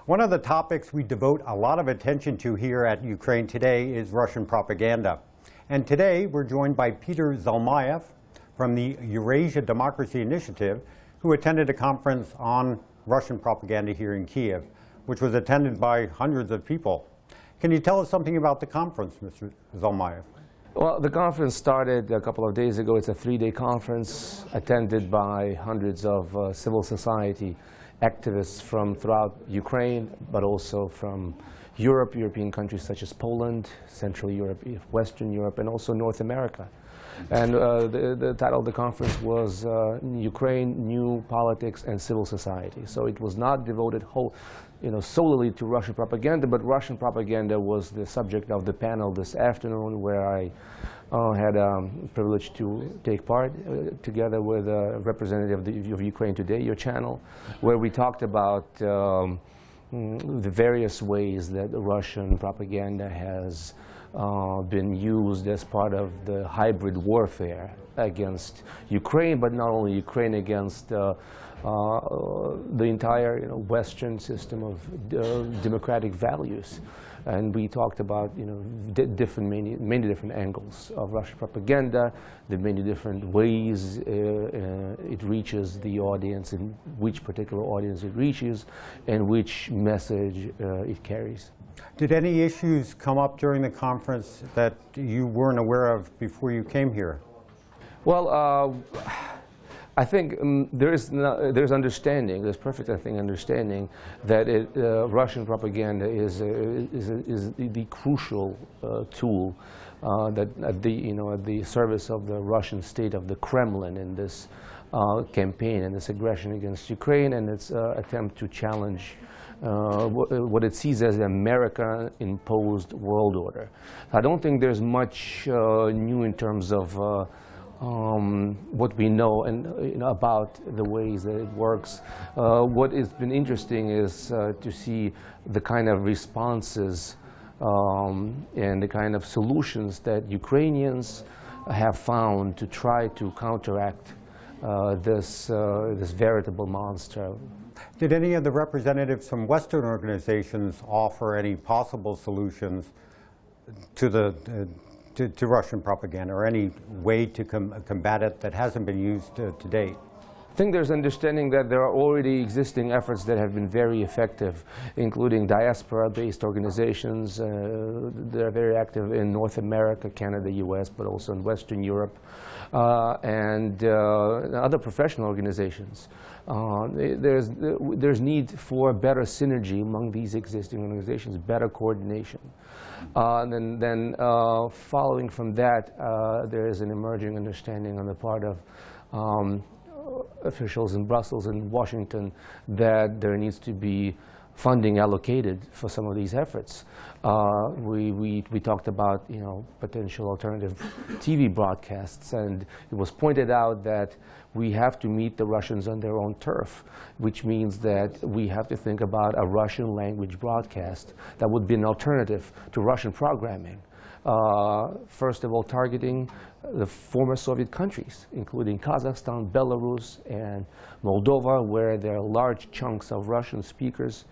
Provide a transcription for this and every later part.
One of the topics we devote a lot of attention to here at Ukraine Today is Russian propaganda. And today we're joined by Peter Zalmayev from the Eurasia Democracy Initiative, who attended a conference on Russian propaganda here in Kyiv, which was attended by hundreds of people. Can you tell us something about the conference, Mr. Zalmayev? Well, the conference started a couple of days ago. It's a three-day conference attended by hundreds of civil society activists from throughout Ukraine, but also from Europe, European countries such as Poland, Central Europe, Western Europe, and also North America. And the title of the conference was Ukraine, New Politics and Civil Society. So it was not devoted solely to Russian propaganda, but Russian propaganda was the subject of the panel this afternoon, where I had privilege to take part together with a representative of Ukraine Today, your channel, where we talked about the various ways that Russian propaganda has been used as part of the hybrid warfare against Ukraine, but not only Ukraine, against the entire Western system of democratic values. And we talked about many different angles of Russian propaganda, the many different ways it reaches the audience, and which particular audience it reaches, and which message it carries. Did any issues come up during the conference that you weren't aware of before you came here? Well, I think there's understanding, there's perfect, I think, understanding that Russian propaganda is the crucial tool that at the service of the Russian state, of the Kremlin, in this campaign and this aggression against Ukraine and its attempt to challenge what it sees as an American-imposed world order. I don't think there's much new in terms of what we know and about the ways that it works. What has been interesting is to see the kind of responses and the kind of solutions that Ukrainians have found to try to counteract this veritable monster. Did any of the representatives from Western organizations offer any possible solutions to to Russian propaganda, or any way to combat it that hasn't been used to date? I think there's understanding that there are already existing efforts that have been very effective, including diaspora-based organizations that are very active in North America, Canada, US, but also in Western Europe, and other professional organizations. There's need for better synergy among these existing organizations, better coordination. Then following from that, there is an emerging understanding on the part of officials in Brussels and Washington that there needs to be funding allocated for some of these efforts. We talked about potential alternative TV broadcasts, and it was pointed out that we have to meet the Russians on their own turf, which means that we have to think about a Russian language broadcast that would be an alternative to Russian programming. First of all, targeting the former Soviet countries, including Kazakhstan, Belarus, and Moldova, where there are large chunks of Russian speakers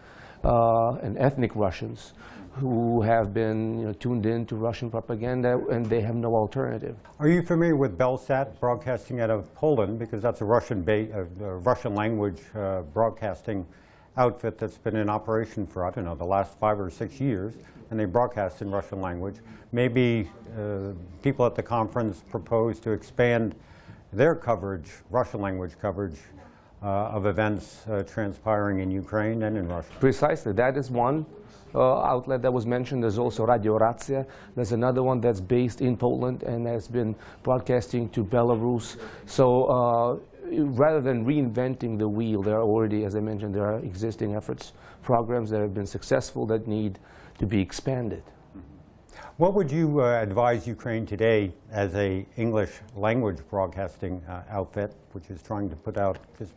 and ethnic Russians who have been tuned in to Russian propaganda, and they have no alternative. Are you familiar with Belsat, broadcasting out of Poland? Because that's a Russian language broadcasting outfit that's been in operation for, I don't know, the last 5 or 6 years, and they broadcast in Russian language. Maybe people at the conference propose to expand their coverage, Russian language coverage, of events transpiring in Ukraine and in Russia. Precisely. That is one outlet that was mentioned. There's also Radio Racja. There's another one that's based in Poland and has been broadcasting to Belarus. So rather than reinventing the wheel, there are already, as I mentioned, there are existing efforts, programs that have been successful that need to be expanded. What would you advise Ukraine Today, as a English language broadcasting outfit, which is trying to put out just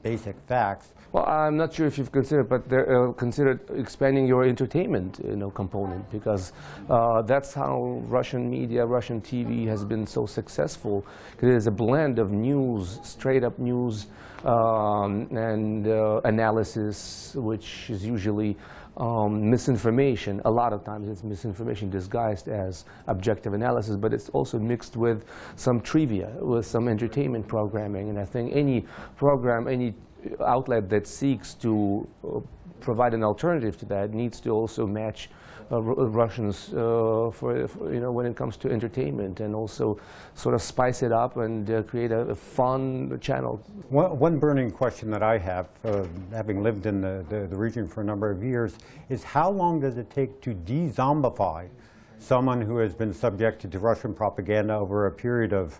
basic facts. Well, I'm not sure if you've considered, but they're considered expanding your entertainment, component, because that's how Russian media, Russian TV has been so successful. It is a blend of news, straight-up news, and analysis, which is usually misinformation. A lot of times it's misinformation disguised as objective analysis, but it's also mixed with some trivia, with some entertainment programming. And I think any program, any outlet that seeks to provide an alternative to that needs to also match Russians when it comes to entertainment, and also sort of spice it up and create a fun channel. One burning question that I have, having lived in the region for a number of years, is how long does it take to de-zombify someone who has been subjected to Russian propaganda over a period of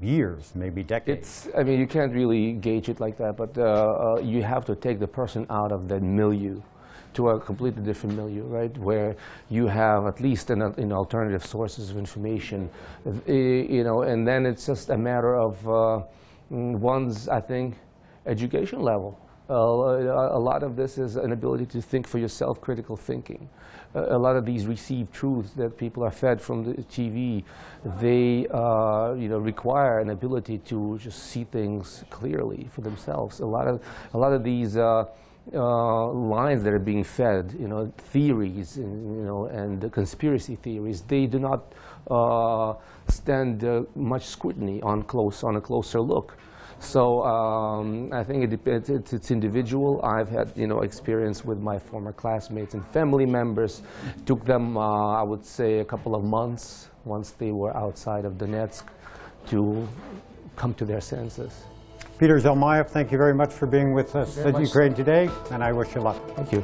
years, maybe decades? I mean, you can't really gauge it like that, but you have to take the person out of that milieu to a completely different milieu, right, where you have at least an alternative sources of information, and then it's just a matter of one's, I think, education level. A lot of this is an ability to think for yourself, critical thinking. A lot of these received truths that people are fed from the TV, they require an ability to just see things clearly for themselves. A lot of these lines that are being fed, theories, and the conspiracy theories, they do not stand much scrutiny on a closer look. So I think it depends. It's individual. I've had experience with my former classmates and family members. Took them, I would say, a couple of months once they were outside of Donetsk to come to their senses. Peter Zalmayev, thank you very much for being with us at Ukraine Today, and I wish you luck. Thank you.